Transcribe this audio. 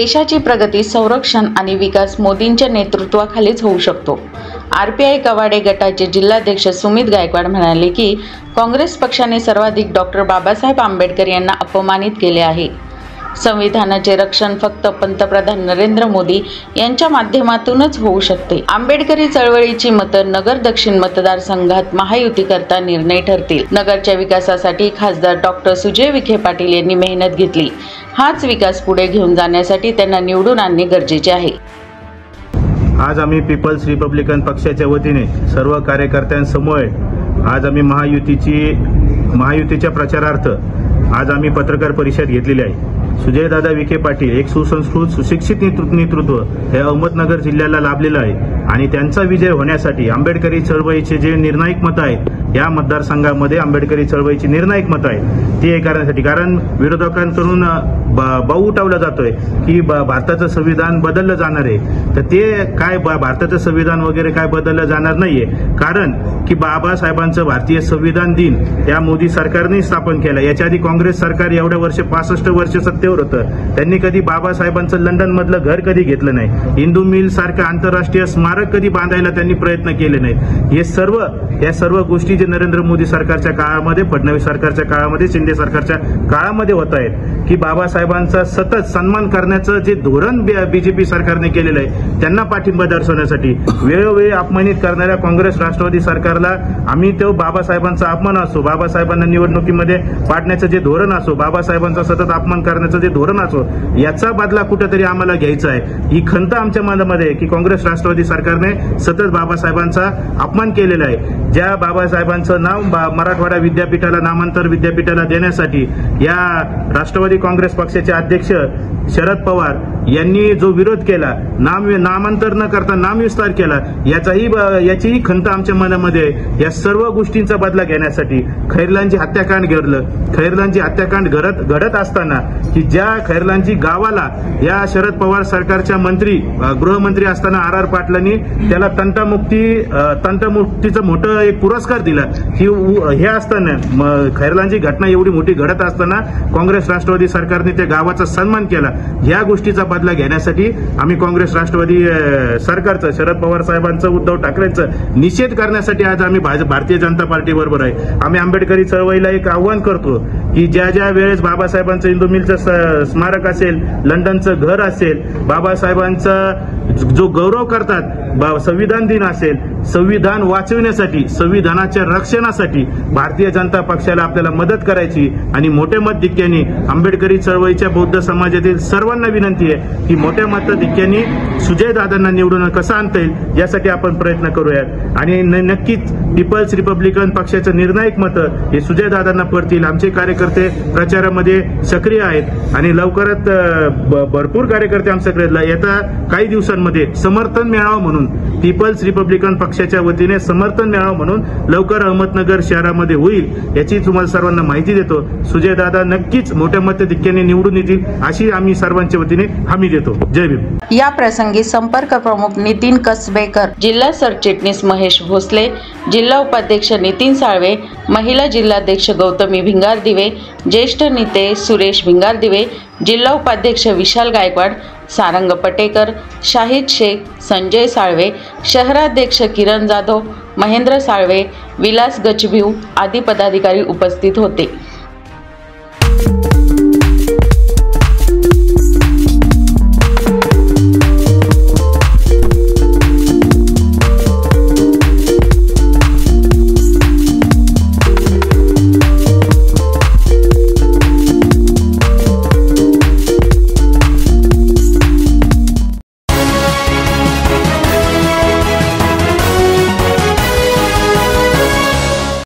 देशाची प्रगती, संरक्षण आणि विकास मोदींच्या नेतृत्वाखालीच होऊ शकतो। आरपीआय कवाडे गटाचे जिल्हाध्यक्ष सुमित गायकवाड म्हणाले की काँग्रेस पक्षाने सर्वाधिक डॉक्टर बाबासाहेब आंबेडकर यांना अपमानित केले आहे। संविधानाचे रक्षण फक्त पंतप्रधान नरेंद्र मोदी यांच्या माध्यमातूनच होऊ शकते। आंबेडकरी चळवळीची मतं नगर दक्षिण मतदारसंघात महायुतीकरता निर्णय ठरतील। नगरच्या विकासासाठी खासदार डॉक्टर सुजय विखे पाटील यांनी मेहनत घेतली। हाच विकास पुढे घेऊन जाण्यासाठी त्यांना निवडून आणणे गरजेचे आहे। आज आम्ही पीपल्स रिपब्लिकन पक्षाच्या वतीने सर्व कार्यकर्त्यांसमोर आज आम्ही महायुतीच्या प्रचारार्थ आज आम्ही पत्रकार परिषद घेतलेली आहे। सुजयदादा विखे पाटील एक सुसंस्कृत सुशिक्षित नेतृत्व हे अहमदनगर जिल्ह्याला लाभलेलं आहे आणि त्यांचा विजय होण्यासाठी आंबेडकरी चळवळीचे जे निर्णायक मत आहेत या मतदारसंघामध्ये आंबेडकरी चळवळीची निर्णायक मत आहे ती हे करण्यासाठी, कारण विरोधकांकडून बाऊ उठवला जातोय की भारताचं संविधान बदललं जाणार आहे, तर ते काय भारताचं संविधान वगैरे काय बदललं जाणार नाहीये, कारण की बाबासाहेबांचं भारतीय संविधान दिन या मोदी सरकारने स्थापन केलं। याच्या आधी काँग्रेस सरकार एवढ्या वर्ष 65 वर्ष सत्तेवर होतं, त्यांनी कधी बाबासाहेबांचं लंडन मधलं घर कधी घेतलं नाही, हिंदू मिल सारखं आंतरराष्ट्रीय स्मारक कधी बांधायला त्यांनी प्रयत्न केले नाही। या सर्व गोष्टी जे नरेंद्र मोदी सरकारच्या काळामध्ये, फडणवीस सरकारच्या काळामध्ये, शिंदे सरकारच्या काळामध्ये होत आहेत की बाबासाहेबांचा सतत सन्मान करण्याचं जे धोरण बीजेपी सरकारने केलेलं आहे त्यांना पाठिंबा दर्शवण्यासाठी वेळोवेळी अपमानित करणाऱ्या काँग्रेस राष्ट्रवादी सरकारला आम्ही तो बाबासाहेबांचा अपमान असो, बाबासाहेबांना निवडणुकीमध्ये पाडण्याचं जे धोरण असो, बाबासाहेबांचा सतत अपमान करण्याचं जे धोरण असो, याचा बदला कुठेतरी आम्हाला घ्यायचा आहे। ही खंत आमच्या मनामध्ये आहे की काँग्रेस राष्ट्रवादी सरकारने सतत बाबासाहेबांचा अपमान केलेला आहे। ज्या बाबासाहेबांचं नाव मराठवाडा विद्यापीठाला नामांतर विद्यापीठाला देण्यासाठी या राष्ट्रवादी काँग्रेस पक्षाचे अध्यक्ष शरद पवार यांनी जो विरोध केला, नामांतर न करता नामविस्तार केला, याचीही खंत आमच्या मनामध्ये आहे। या सर्व गोष्टींचा बदला घेण्यासाठी खैरलांची हत्याकांड घडलं, खैरलांची हत्याकांड घडत असताना की ज्या खैरलांची गावाला या शरद पवार सरकारच्या गृहमंत्री असताना RR पाटलांनी त्याला तंटमुक्तीचं मोठं एक पुरस्कार दिला की हे असताना खैरलांची घटना एवढी मोठी घडत असताना काँग्रेस राष्ट्रवादी सरकारने त्या गावाचा सन्मान केला। या गोष्टीचा बदला घेण्यासाठी आम्ही काँग्रेस राष्ट्रवादी सरकारचं, शरद पवार साहेबांचं, उद्धव ठाकरेंचं निषेध करण्यासाठी आज आम्ही भारतीय जनता पार्टी बरोबर आहे। आम्ही आंबेडकरी चळवळीला एक आव्हान करतो की ज्या वेळेस बाबासाहेबांचं हिंदू मिलचं स्मारक असेल, लंडनचं घर असेल, बाबासाहेबांचा जो गौरव करतात, संविधान दिन असेल, संविधान वाचविण्यासाठी, संविधानाच्या रक्षणासाठी भारतीय जनता पक्षाला आपल्याला मदत करायची आणि मोठ्या मताधिक्याने आंबेडकरी चळवळीच्या बौद्ध समाजातील सर्वांना विनंती आहे की मोठ्या मताधिक्याने सुजयदादांना निवडून कसं आणता येईल यासाठी आपण प्रयत्न करूयात आणि नक्कीच पीपल्स रिपब्लिकन पक्षाचं निर्णायक मतं हे सुजयदादांना पडतील। आमचे कार्यकर्ते प्रचारामध्ये सक्रिय आहेत आणि लवकरात भरपूर कार्यकर्ते आमच्याकडे येत्या काही दिवसांमध्ये समर्थन मिळावं म्हणून, पीपल्स रिपब्लिकन पक्षाच्या वतीने समर्थन मिळावं म्हणून लवकर अहमदनगर शहरामध्ये होईल याची तुम्हाला सर्वांना माहिती देतो। सुजयदादा नक्कीच मोठ्या मताधिक्याने निवडून येतील अशी आम्ही सर्वांच्या वतीने हमी देतो। जय भीम। या प्रसंगी संपर्क प्रमुख नितीन कसबेकर, जिल्हा सरचिटणीस महेश भोसले, जिल्हा उपाध्यक्ष नितीन साळवे, महिला जिल्हाध्यक्ष गौतमी भिंगारदिवे, ज्येष्ठ नेते सुरेश भिंगारदिवे, जिल्हा उपाध्यक्ष विशाल गायकवाड, सारंग पटेकर, शाहिद शेख, संजय साळवे, शहराध्यक्ष किरण जाधव, महेंद्र साळवे, विलास गचभिव आदी पदाधिकारी उपस्थित होते।